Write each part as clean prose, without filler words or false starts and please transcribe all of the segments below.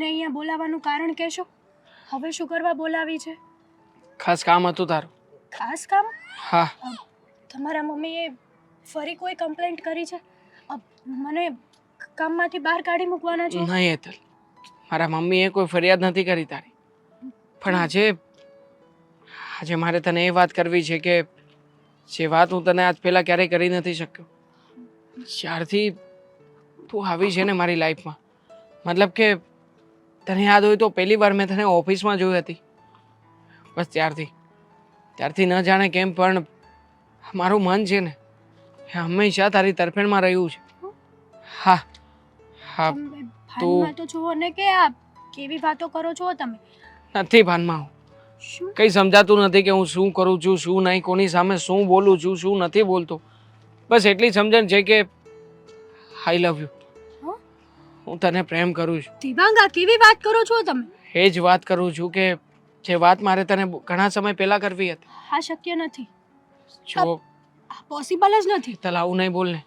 મને અહીંયા બોલાવવાનું કારણ કહેશો? હવે શું કરવા બોલાવી છે? ખાસ કામ હતું તારું. ખાસ કામ? હા. તમારા મમ્મીએ ફરી કોઈ કમ્પ્લેન્ટ કરી છે? મને કામમાંથી બહાર કાઢી મૂકવાના છો? નહીં હેતલ, મારા મમ્મીએ કોઈ ફરિયાદ નથી કરી તારી. પણ આજે મારે તને એ વાત કરવી છે કે જે વાત હું તને આજ પહેલાં ક્યારેય કરી નથી શક્યો. જ્યારથી તું આવી છે ને મારી લાઈફમાં, મતલબ કે તને યાદ હોય તો પહેલી વાર મેં તને ઓફિસમાં જોઈ હતી. બસ ત્યારથી ન જાણે કેમ પણ મારું મન છે ને એ હંમેશા તારી તરફેણમાં રહ્યું છે. હા હા. તમે ભાનમાં તો છો ને કે આ કેવી વાતો કરો છો તમે? નથી ભાનમાં હું. શું? કંઈ સમજાતું નથી કે હું શું કરું છું, શું નહીં, કોની સામે શું બોલું છું, શું નથી બોલતો. બસ એટલી સમજણ છે કે આઈ લવ યુ. હું તને પ્રેમ કરું છું. દિવાંગા, કેવી વાત કરો છો તમે? એ જ વાત કરું છું કે જે વાત મારે તને ઘણા સમય પહેલા કરવી હતી. આ શક્ય નથી. જો આ પોસિબલ જ નથી. તલ આવું નહીં બોલ ને.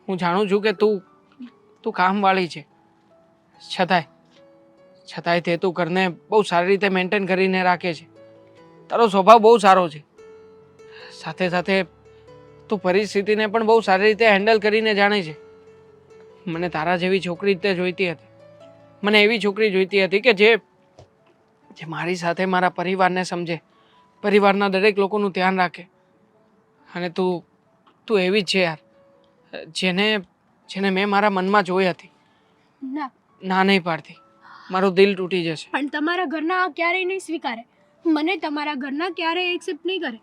હું જાણું છું કે તું કામવાળી છે, છતાંય તે તું ઘરને બહુ સારી રીતે મેન્ટેન કરીને રાખે છે. તારો સ્વભાવ બહુ સારો છે. સાથે સાથે તું પરિસ્થિતિને પણ બહુ સારી રીતે હેન્ડલ કરીને જાણે છે. મને તારા જેવી છોકરી તે જોઈતી હતી. મને એવી છોકરી જોઈતી હતી કે જે મારી સાથે મારા પરિવારને સમજે, પરિવારના દરેક લોકોનું ધ્યાન રાખે. અને તું એવી જ છે યાર, જેને મેં મારા મનમાં જોઈ હતી. ના નહીં પાડતી, મારું દિલ તૂટી જશે. પણ તમારા ઘરના આ ક્યારેય નહીં સ્વીકારે. મને તમારા ઘરના ક્યારેય એક્સેપ્ટ નહીં કરે,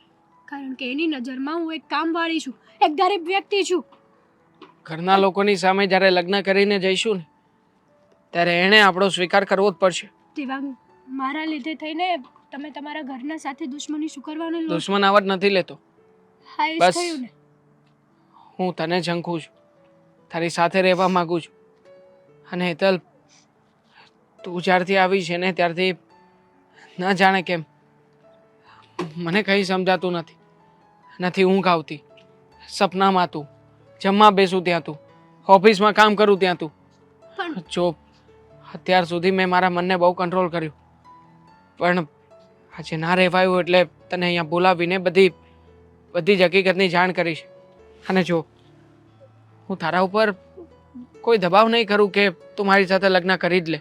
કારણ કે એની નજરમાં હું એક કામવાળી છું, એક ગરીબ વ્યક્તિ છું. ઘરના લોકોની સામે જ્યારે લગ્ન કરીને જઈશું ને ત્યારે એણે આપણો સ્વીકાર કરવો જ પડશે. દિવાંગ, મારા લીધે થઈને તમે તમારા ઘરના સાથે દુશ્મની શું કરવાનું લો? દુશ્મનાવટ નથી લેતો. હા, એ જ બસ થયું ને. હું તને ઝંખું છું, તારી સાથે રહેવા માંગુ છું. અને હેતલ, તું જ્યારથી આવી છે ને ત્યારથી ન જાણે કેમ મને કંઈ સમજાતું નથી ઊંઘ આવતી. સપનામાં તું, જમવા બેસું ત્યાં તું, ઓફિસમાં કામ કરું ત્યાં તું. પણ જો અત્યાર સુધી મેં મારા મનને બહુ કંટ્રોલ કર્યું, પણ આજે ના રહેવાયું એટલે તને અહીંયા બોલાવીને બધી જ હકીકતની જાણ કરીશ. અને જો હું તારા ઉપર કોઈ દબાવ નહીં કરું કે તું મારી સાથે લગ્ન કરી જ લે.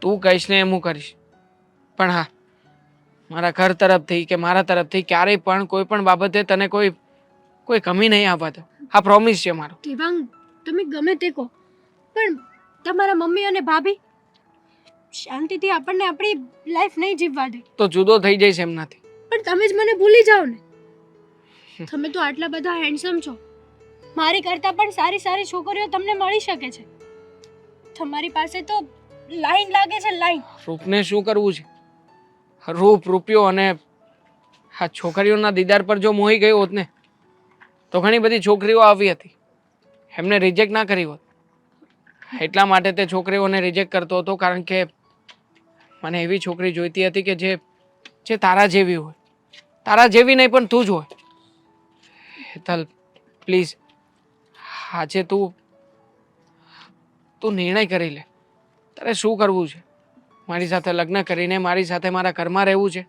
તું કહીશ ને એમ હું કરીશ. પણ હા, મારા ઘર તરફથી કે મારા તરફથી ક્યારેય પણ કોઈ પણ બાબતે તને કોઈ કમી નહીં આવવા દો. આ પ્રોમિસ છે મારો. દિવાંગ, તમે ગમે તે કહો, પણ તમારા મમ્મી અને ભાભી શાંતિથી આપણને આપણી લાઈફ નહીં જીવવા દે. તો જુદો થઈ જઈશ એમ નથી. પણ તમે જ મને ભૂલી જાઓ ને. તમે તો આટલા બધા હેન્ડસમ છો, મારી કરતાં પણ સારી સારી છોકરીઓ તમને મળી શકે છે. તમારી પાસે તો લાઈન લાગે છે, લાઈન. રૂપને શું કરવું છે? રૂપ, રૂપિયો અને આ છોકરીઓના દીદાર પર જો મોહી ગયો હોત ને તો ઘણી બધી છોકરીઓ આવી હતી, એમને રિજેક્ટ ના કરી હોત. એટલા માટે તે છોકરીઓને રિજેક્ટ કરતો હતો, કારણ કે મને એવી છોકરી જોઈતી હતી કે જે તારા જેવી હોય. તારા જેવી નહીં પણ તું જ હોય. હેતલ, પ્લીઝ આજે તું નિર્ણય કરી લે. તારે શું કરવું છે? મારી સાથે લગ્ન કરીને મારી સાથે મારા ઘરમાં રહેવું છે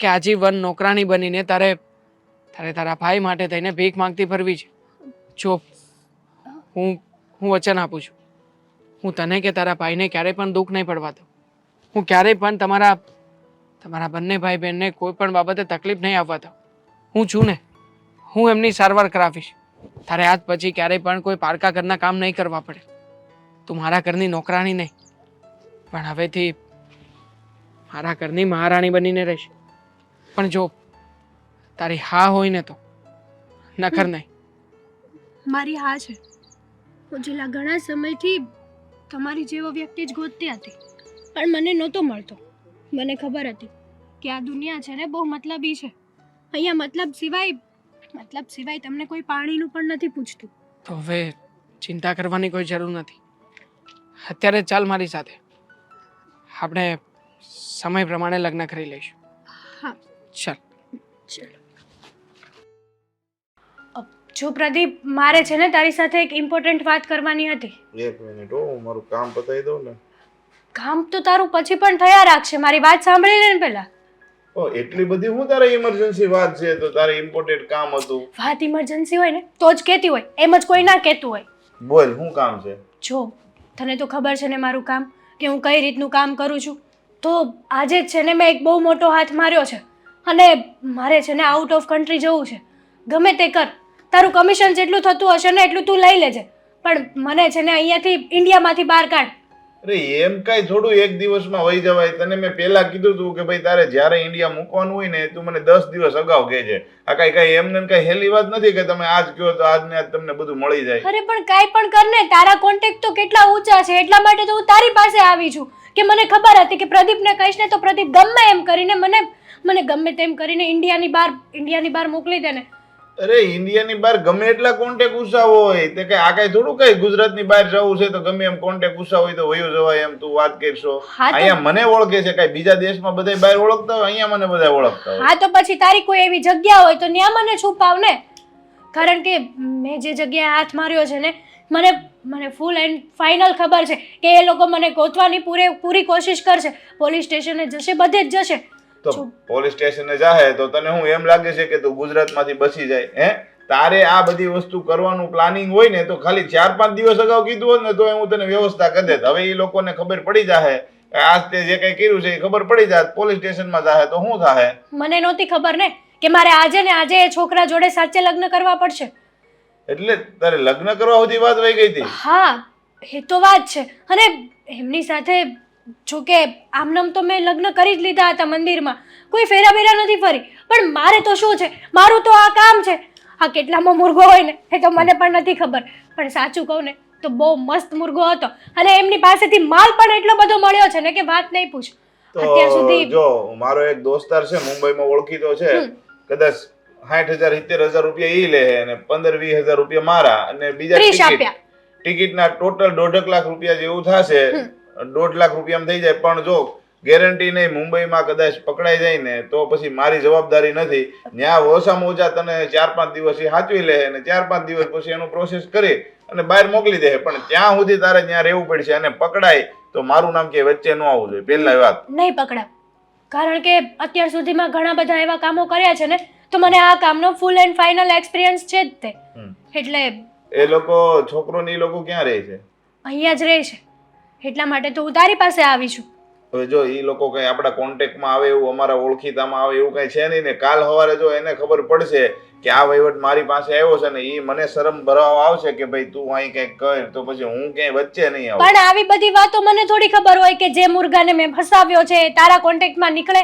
કે આજીવન નોકરાણી બનીને તારે તારા ભાઈ માટે થઈને ભીખ માંગતી ફરવી છે? જો હું વચન આપું છું, હું તને કે તારા ભાઈને ક્યારેય પણ દુઃખ નહીં પડવા દઉં. હું ક્યારેય પણ તમારા બંને ભાઈ બહેનને કોઈ પણ બાબતે તકલીફ નહીં આવવા દઉં. હું છું ને, હું એમની સારવાર કરાવીશ. તારે આજ પછી ક્યારેય પણ કોઈ પારકા ઘરના કામ નહીં કરવા પડે. તું મારા ઘરની નોકરાણી નહીં, પણ હવેથી મારા ઘરની મહારાણી બનીને રહીશ. પણ જો તારી હા હોય ને તો, નખર નહીં. મારી હા છે. હું છેલ્લા ઘણા સમયથી તમારી જેવો વ્યક્તિ જ ગોતતી હતી, પણ મને નહોતો મળતો. મને ખબર હતી કે આ દુનિયા છે ને બહુ મતલબી છે. અહીંયા મતલબ સિવાય તમને કોઈ પાણીનું પણ નથી પૂછતું. તો હવે ચિંતા કરવાની કોઈ જરૂર નથી. અત્યારે ચાલ મારી સાથે, આપણે સમય પ્રમાણે લગ્ન કરી લઈશું. હા, ચાલ. ચલો. જો પ્રદીપ, મારે છે ને તારી સાથે એક ઇમ્પોર્ટન્ટ વાત કરવાની હતી. એક મિનિટ હો, હું મારું કામ પતાવી દઉં ને. કામ તો તારું પછી પણ થયા રાખશે, મારી વાત સાંભળી લે ને પહેલા. ઓ એટલી બધી હું તારે ઇમરજન્સી વાત છે તો તારે ઇમ્પોર્ટન્ટ કામ હતું? વાત ઇમરજન્સી હોય ને તો જ કહેતી હોય, એમ જ કોઈ ના કહેતું હોય. બોલ, શું કામ છે? જો તને તો ખબર છે ને મારું કામ, કે હું કઈ રીતનું કામ કરું છું. તો આજે જ છે ને મેં એક બહુ મોટો હાથ માર્યો છે અને મારે છે ને આઉટ ઓફ કન્ટ્રી જવું છે. ગમે તે કર, તારું કમિશન જેટલું થતું હશે ને એટલું તું લઈ લેજે, પણ મને છે ને અહીંયાથી ઇન્ડિયામાંથી બહાર કાઢ. અરે એમ કઈ થોડું એક દિવસમાં વહી જવાય. તને મેં પહેલા કીધું તું કે ભાઈ તારે જ્યારે ઇન્ડિયા મૂકવાનું હોય ને તું મને 10 દિવસ અગાઉ કહેજે. આ કઈ એમને કઈ હેલી વાત નથી કે તમે આજ કહો તો આજ ને આજ તમને બધું મળી જાય. અરે પણ કાંઈ પણ કર ને, તારા કોન્ટેક્ટ તો કેટલા ઊંચા છે, એટલા માટે તો હું તારી પાસે આવી છું કે મને ખબર હતી કે પ્રદીપને કહીશ ને તો પ્રદીપ ગમે એમ કરીને મને ગમે તેમ કરીને ઇન્ડિયાની બહાર મોકલી દે ને. અરે ઇન્ડિયાની બહાર ગમે એટલા કોન્ટેક્ટ ઉષા હોય તે કઈ આ કઈ થોડું કઈ ગુજરાતની બહાર જવું છે તો ગમે એમ કોન્ટેક્ટ ઉષા હોય તો વયું જવાય એમ તું વાત કરશો? હા તો- અહીંયા મને ઓળખે છે, કઈ બીજા દેશમાં બધા બહાર ઓળખતા હોય, અહીંયા મને બધા ઓળખતા હોય. હા તો પછી તારી કોઈ એવી જગ્યા હોય તો ત્યાં મને છુપાવ ને, કારણ કે મેં જે જગ્યાએ હાથ માર્યો છે ને મને ફૂલ એન્ડ ફાઇનલ ખબર છે કે એ લોકો મને ગોતવાની પૂરી કોશિશ કરશે. પોલીસ સ્ટેશને જશે, બધે જ જશે. તો પોલીસ સ્ટેશને જાહે તો તને હું એમ લાગે છે કે તું ગુજરાતમાંથી બચી જાય? હે, તારે આ બધી વસ્તુ કરવાનું પ્લાનિંગ હોય ને તો ખાલી 4-5 દિવસ અગાઉ કીધું હોત ને તો હું તને વ્યવસ્થા કરી દેત. હવે એ લોકોને ખબર પડી જાહે, આજ તે જે કઈ કર્યું છે એ ખબર પડી જાત, પોલીસ સ્ટેશનમાં જાહે તો શું થાહે? મને નહોતી ખબર ને કે મારે આજે ને આજે એ છોકરા જોડે સાચે લગ્ન કરવા પડશે. એટલે તારે લગ્ન કરવા સુધી વાત વહી ગઈ હતી? હા, એ તો વાત છે. અને એમની સાથે જોકે આમનામ તો મેં લગ્ન કરી જ લીધા હતા મંદિરમાં, કોઈ ફેરા બેરા નથી ફરી, પણ મારે તો શું છે, મારું તો આ કામ છે. આ કેટલામાં મુર્ગો હોય ને એ તો મને પણ નથી ખબર, પણ સાચું કહું ને તો બહુ મસ્ત મુર્ગો હતો અને એમની પાસેથી માલ પણ એટલો બધો મળ્યો છે ને કે વાત નહીં પૂછ. અત્યાર તો સુધી જો મારો એક દોસ્તાર છે મુંબઈમાં ઓળખીતો છે, કદાચ 60,000-70,000 રૂપિયા ઈ લે અને 15-20,000 રૂપિયા મારા અને બીજા 30 આપ્યા. ટિકિટના ટોટલ 1.5 લાખ રૂપિયા જેવું થશે. 1.5 લાખ રૂપિયામાં થઈ જાય, પણ જો ગેરંટી નહીં મુંબઈમાં કદાચ પકડાઈ જાય ને તો પછી મારી જવાબદારી નથી. ત્યાં ઓછામાં ઓછા તને 4-5 દિવસ એ સાચવી લે અને 4-5 દિવસ પછી એનું પ્રોસેસ કરી અને બહાર મોકલી દે. પણ ત્યાં સુધી તારે ત્યાં રહેવું પડશે અને પકડાય તો મારું નામ કે વચ્ચે ન આવવું જોઈએ. પહેલા વાત નહીં પકડાવ, કારણ કે અત્યાર સુધીમાં ઘણા બધા એવા કામો કર્યા છે ને તો મને આ કામનો ફૂલ એન્ડ ફાઇનલ એક્સપિરિયન્સ છે જ તે. એટલે એ લોકો છોકરો ને એ લોકો ક્યાં રહે છે? અહીંયા જ રહે છે, એટલા માટે તો હું તારી પાસે આવી છું. હવે જો એ લોકો કઈ આપણા કોન્ટેક્ટમાં આવે એવું, અમારા ઓળખીતામાં આવે એવું કઈ છે નહીં ને. કાલ સવારે જો એને ખબર પડશે કે આ વહીવટ મારી પાસે આવ્યો છે ને એ મને શરમ ભરાવા આવશે કે ભાઈ તું અહીં કઈક કર, તો પછી હું ક્યાંય વચ્ચે નહીં આવું. પણ આવી બધી વાતો મને થોડી ખબર હોય કે જે મુર્ગાને મેં ફસાવ્યો છે એ તારા કોન્ટેક્ટમાં નીકળે,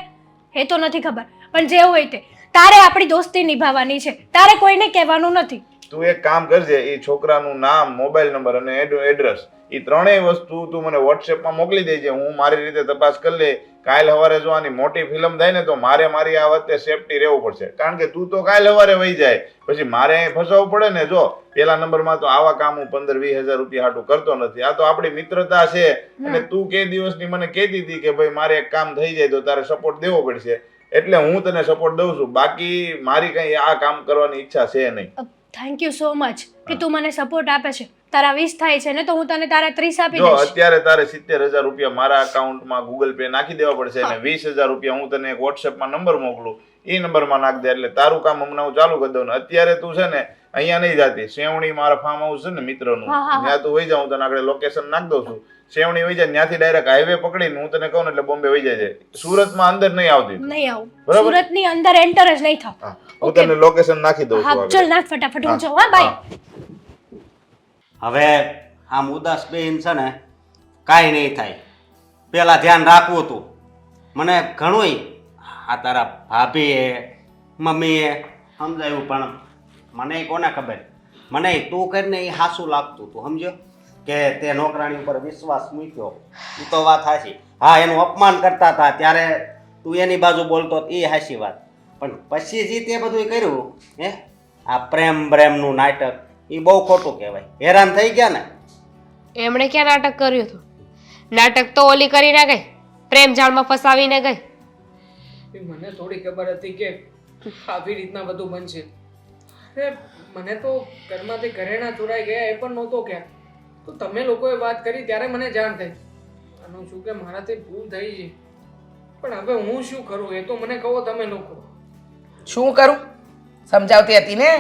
એ તો નથી ખબર. પણ જે હોય તે, તારે આપણી દોસ્તી નિભાવવાની છે, તારે કોઈને કહેવાનું નથી. તું એક કામ કરજે, એ છોકરાનું નામ, મોબાઈલ નંબર અને એડ્રેસ એ ત્રણેય વસ્તુ તું મને વોટ્સએપમાં મોકલી દેજે. હું મારી રીતે તપાસ કરી લે. કાલ સવારે જો આની મોટી ફિલ્મ થાય ને તો મારી આ વખતે સેફટી રહેવું પડશે, કારણ કે તું તો કાલ સવારે વહી જાય પછી મારે અહીં ફસાવવું પડે ને. જો પેલા નંબરમાં તો આવા કામ હું 15-20 હજાર રૂપિયા હાટું કરતો નથી. આ તો આપણી મિત્રતા છે અને તું કે દિવસની મને કહેતી હતી કે ભાઈ મારે એક કામ થઈ જાય તો તારે સપોર્ટ દેવો પડશે, એટલે હું તને સપોર્ટ દઉં છું. બાકી મારી કઈ આ કામ કરવાની ઈચ્છા છે નહીં. થેન્ક યુ સો મચ કે તું મને સપોર્ટ આપે છે. તારા 20 થાય છે ને તો હું તને તારા 30 આપી જો દઈશ. અત્યારે તારે 70,000 રૂપિયા મારા અકાઉન્ટમાં ગૂગલ પે નાખી દેવા પડશે અને 20,000 રૂપિયા હું તને એક વોટ્સએપમાં નંબર મોકલું, એ નંબરમાં નાખ દે એટલે તારું કામ હમણાં હું ચાલુ કરી દઉં. ને અત્યારે તું છે ને અહીંયા નહીં જાતી, સેવણી મારા ફાર્મ હાઉસ છે ને મિત્રનું, ત્યાં તું વહી જા. હું તને આગળ લોકેશન નાખ દઉં છું. સેવણી વહી જાય, ત્યાંથી ડાયરેક્ટ હાઈવે પકડીને હું તને કહું ને એટલે બોમ્બે વહી જાય. સુરતમાં અંદર નહીં આવતી. નહીં આવું, સુરતની અંદર એન્ટર જ નહીં થાવ. હું તને લોકેશન નાખી દઉં છું. હા ચલ નાખ ફટાફટ, હું જાઉં. હા બાય. હવે આમ ઉદાસ બેન છે ને કાંઈ નહીં થાય. પહેલાં ધ્યાન રાખવું હતું. મને ઘણુંય આ તારા ભાભીએ મમ્મીએ સમજાયું, પણ મને કોને ખબર, મને તું કરીને એ હાસું લાગતું હતું. સમજ્યો કે તે નોકરાણી ઉપર વિશ્વાસ મૂક્યો, એ તો વાત હાચી. હા, એનું અપમાન કરતા હતા ત્યારે તું એની બાજુ બોલતો એ હાચી વાત, પણ પછી જે તે બધું કર્યું હે આ પ્રેમનું નાટક, એ બહુ ખોટું કહેવાય. હેરાન થઈ ગયા ને. એમણે ક્યાં નાટક કર્યું હતું? નાટક તો ઓલી કરીને ગઈ, પ્રેમ જાળમાં ફસાવીને ગઈ. મને થોડી ખબર હતી કે આવી રીતના બધું બનશે. અરે મને તો ઘરમાંથી ઘરેણા ચોરાઈ ગયા એ પણ નહોતો ક્યાં. તો તમે લોકોએ વાત કરી ત્યારે મને જાણ થઈ. આનું શું કે મારાથી ભૂલ થઈ છે, પણ હવે હું શું કરું એ તો મને કહો તમે લોકો. શું કરું? સમજાવતી હતી ને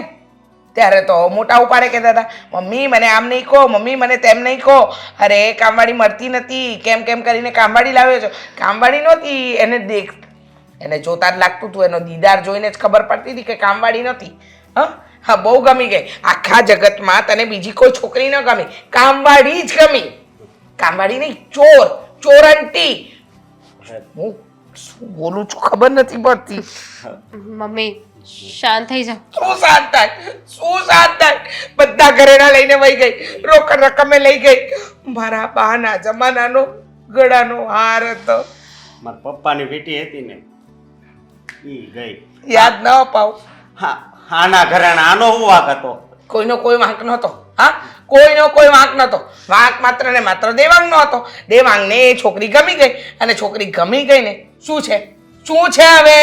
ત્યારે તો મોટા ઉપાડે કહેતા હતા, મમ્મી મને આમ નહીં કહો, મમ્મી મને તેમ નહીં કહો. અરે કામવાળી મળતી નથી, કેમ કેમ કરીને કામવાળી લાવ્યો છો. કામવાળી નહોતી, એને જોતા જ લાગતું હતું, એનો દીદાર જોઈને જ ખબર પડતી હતી કે કામવાળી નથી. હા, બહુ ગમી ગઈ. આખા જગતમાં તને બીજી કોઈ છોકરી ન ગમી, કામવાળી જ ગમી. કામવાળી નહીં, ચોરંટી. હું શું બોલું છું ખબર નથી પડતી. મમ્મી શાંત થઈ જાઓ. શું શાંત થાય? શું શાંત થાય? બધા ઘરેણા લઈને વહી ગઈ, રોકડ રકમે લઈ ગઈ. મારા બાના જમાનાનો ગળાનો હાર હતો, મારા પપ્પાની બેટી હતી ને ઈ ગઈ. યાદ ન અપાવ. હા, આના ઘરેણા આનો શું વાંક હતો? કોઈનો કોઈ વાંક નહોતો. હા, કોઈનો કોઈ વાંક નહોતો. વાંક માત્ર ને માત્ર દેવાંગનો હતો. દેવાંગને એ છોકરી ગમી ગઈ, અને છોકરી ગમી ગઈ ને શું છે? શું છે હવે?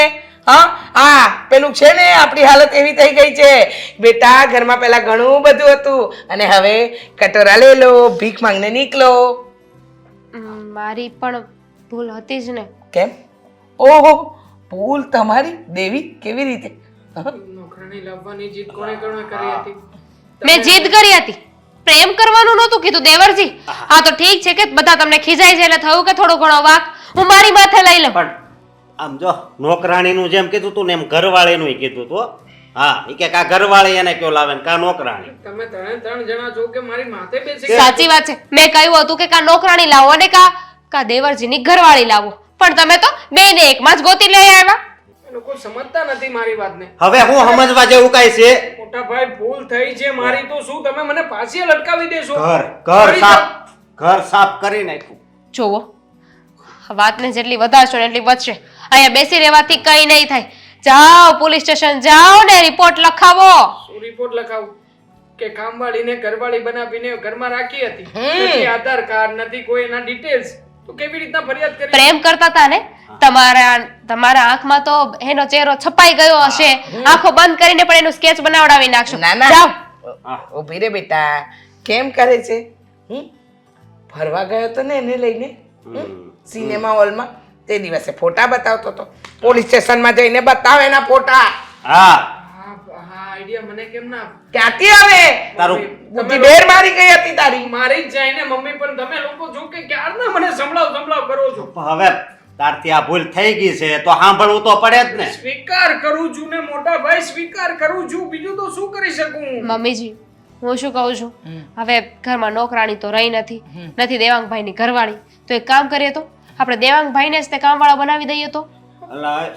હા, પેલું છે ને આપણી હાલત એવી થઈ ગઈ છે બેટા. ઘરમાં પહેલા ઘણું બધું હતું અને હવે કટોરા લઈ લો, ભીખ માંગને નીકળો. મારી પણ ભૂલ હતી જ ને. કેમ? ઓહો, ભૂલ તમારી? દેવી કેવી રીતે? નોકરાણી લાવવાની જીદ કોણે કોણે કરી હતી? મેં જીદ કરી હતી, પ્રેમ કરવાનું નહોતું કીધું દેવરજી. હા તો ઠીક છે કે બધા તમને ખીજાય છે એટલે થયું કે થોડો ઘણો વાક હું મારી માથે લઈ લઉં. પણ આમ જો નોકરાણીનું જેમ કીધું તું ને એમ ઘરવાળીનું કીધું તું. હા, ઈ કે કા ઘરવાળી એને કયો લાવે ને કા નોકરાણી. તમે ત્રણ જણા છો કે મારી માથે બેસી સાચી વાત છે, મેં કહ્યું હતું કે કા નોકરાણી લાવો અને કા દેવરજીની ઘરવાળી લાવો, પણ તમે તો બેને એકમાં જ ગોતી લઈ આવ્યા. લોકો સમજતા નથી મારી વાતને. હવે હું સમજવા જેવું કાંઈ છે? મોટા ભાઈ ભૂલ થઈ છે મારી, તો શું તમે મને ફાંસીએ લટકાવી દેશો? ઘર સાફ કરી નાખ્યું. જોવો, વાતને જેટલી વધારશો ને એટલી વધશે. અહીંયા બેસી રહેવાથી કઈ નહીં થાય. જાઓ પોલીસ સ્ટેશન જાઓ ને રિપોર્ટ લખાવો. શું રિપોર્ટ લખાવું? કે કામવાળીને ઘરવાળી બનાવીને ઘરમાં રાખી હતી, નથી આધાર કાર્ડ, નથી કોઈ એના ડિટેલ્સ, તો કેવી રીતના ફરિયાદ કરી? પ્રેમ કરતા હતા ને તમારા આંખમાં તો એનો ચહેરો છપાઈ ગયો હશે. આંખો બંધ કરીને પણ એનું સ્કેચ બનાવડાવી નાખશો. ના ના, જાઓ. ઊભી રે બેટા. કેમ કરે છે? ફરવા ગયો તો ને એને લઈને સિનેમા હોલમાં, તે દિવસે ફોટા બતાવતો હતો. પોલીસ સ્ટેશનમાં જઈને બતાવ એના ફોટા. હા, આઈડિયા મને કેમ ના? ક્યાંથી આવે? તારું બુદ્ધિ ઢેર મારી ગઈ હતી તારી. મારી જ જાય ને મમ્મી, પણ તમે લોકો જો કે ક્યારના મને સંભળાવ કરો છો. હવે તારથી આ ભૂલ થઈ ગઈ છે તો સાંભળવું તો પડે જ ને. સ્વીકાર કરું છું ને મોટા ભાઈ, સ્વીકાર કરું છું, બીજું તો શું કરી શકું? મમ્મીજી હું શું કહું છું, હવે ઘરમાં નોકરાણી તો રહી નથી દેવાંગભાઈની ઘરવાળી, તો એક કામ કરીએ તો આપણે દેવાંગભાઈને જ તે કામવાળા બનાવી દઈએ તો.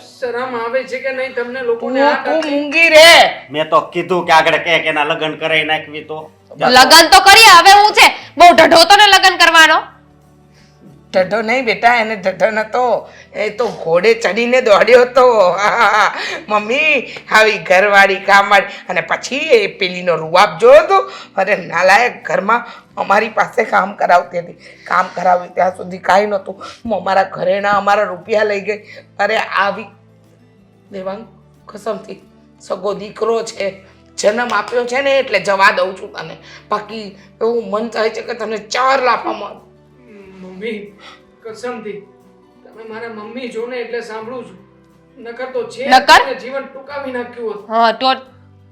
શરમ આવે છે કે નહીં તમને લોકોને? તું મૂંગી રે. મેં તો કીધું કે આગળ કે એના લગ્ન કરાવી નાખવી તો. લગ્ન તો કરીએ, હવે હું છે બહુ ઢઢો તો ને લગ્ન કરવાનો. ઢઢો નહીં બેટા, એને ઢઢો નતો, એ તો ઘોડે ચડીને દોડ્યો હતો. મમ્મી આવી ઘરવાળી કામવાળી, અને પછી એ પેલીનો રૂઆબ જોયો હતો. અરે નાલાયક, ઘરમાં અમારી પાસે કામ કરાવતી હતી, કામ કરાવ્યું ત્યાં સુધી કાંઈ નહોતું. અમારા ઘરેણા, અમારા રૂપિયા લઈ ગઈ. અરે આવી દેવાંગ, કસમથી સગો દીકરો છે, જન્મ આપ્યો છે ને એટલે જવા દઉં છું તને. બાકી એવું મન થાય છે કે તને 4 લાફા મારું. મમ્મી કસમથી તમે મારા મમ્મી છો ને એટલે સાંભળું છું, નકર તો છે જીવન ટૂંકાવી નાખ્યું હતું. હા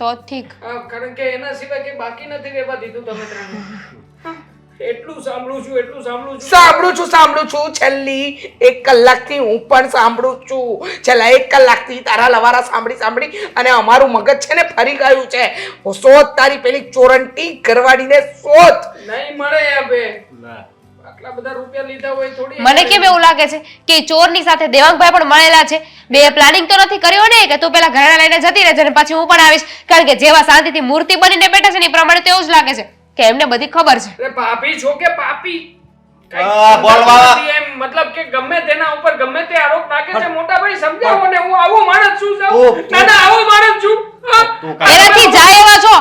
તો ઠીક. કારણ કે એના સિવાય કે બાકી નથી રહેવા દીધું તમે ત્રણ. એટલું સાંભળું છું. સાંભળું છું. છેલ્લી 1 કલાકથી હું પણ સાંભળું છું. છેલ્લા 1 કલાકથી તારા લવારા સાંભળી અને અમારું મગજ છે ને ફરી ગયું છે. શોધ તારી પેલી ચોરંટી ઘરવાળીને શોધ. નહીં મળે હવે. આટલા બધા રૂપિયા લીધા હોય થોડી. મને કેમ એવું લાગે છે કે ચોરની સાથે દેવાંગભાઈ પણ મળેલા છે. બે પ્લાનિંગ તો નથી કર્યો ને કે તું પેલા ઘરેણા લઈને જતી રહેજે ને પછી હું પણ આવીશ, કારણ કે જેવા શાંતિથી મૂર્તિ બનીને બેઠા છે ને એ પ્રમાણે તો એવું જ લાગે છે કે એમને બધી ખબર છે. અરે પાપી છો કે પાપી? બોલવા એમ મતલબ કે ગમે તેના ઉપર ગમે તે આરોપ નાખે છે. મોટા ભાઈ સમજાવો ને, હું આવો માણસ છું. આવો માણસ છું. એનાથી જાય એવા છો.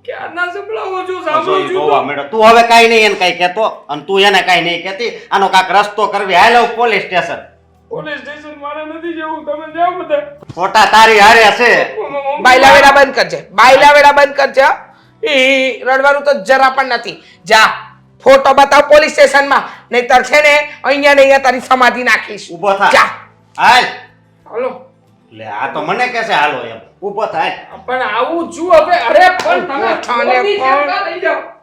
ક્યારના સંભળાવો છું, સાંભળું છું. તું હવે કાઈ નહીં એને કઈ કહેતો અને તું એને કાઈ નહીં કહેતી. આનો કાક રસ્તો કરવી, હાલો પોલીસ સ્ટેશન. પોલીસ સ્ટેશન મારે નથી જવું, તમે જાઓ બધા. ખોટા તારી હારે હશે. બાયલા વેડા બંધ કરજે, બાયલા વેડા બંધ કરજે હો. એ રડવાનું તો જરા પણ નથી. જા ફોટો બતાવ પોલીસ સ્ટેશનમાં, નહીતર છે ને અહીંયા ને અહીંયા તારી સમાધિ નાખીશ. ઊભો થા. જા. હાલ. હાલો. લે આ તો મને કહેશે હાલો એમ. ઊભો થાય. પણ આવું છું હવે. અરે પણ તમે ઉઠાને પોલીસ પણ. સ્ટેશન લઈ જાઓ.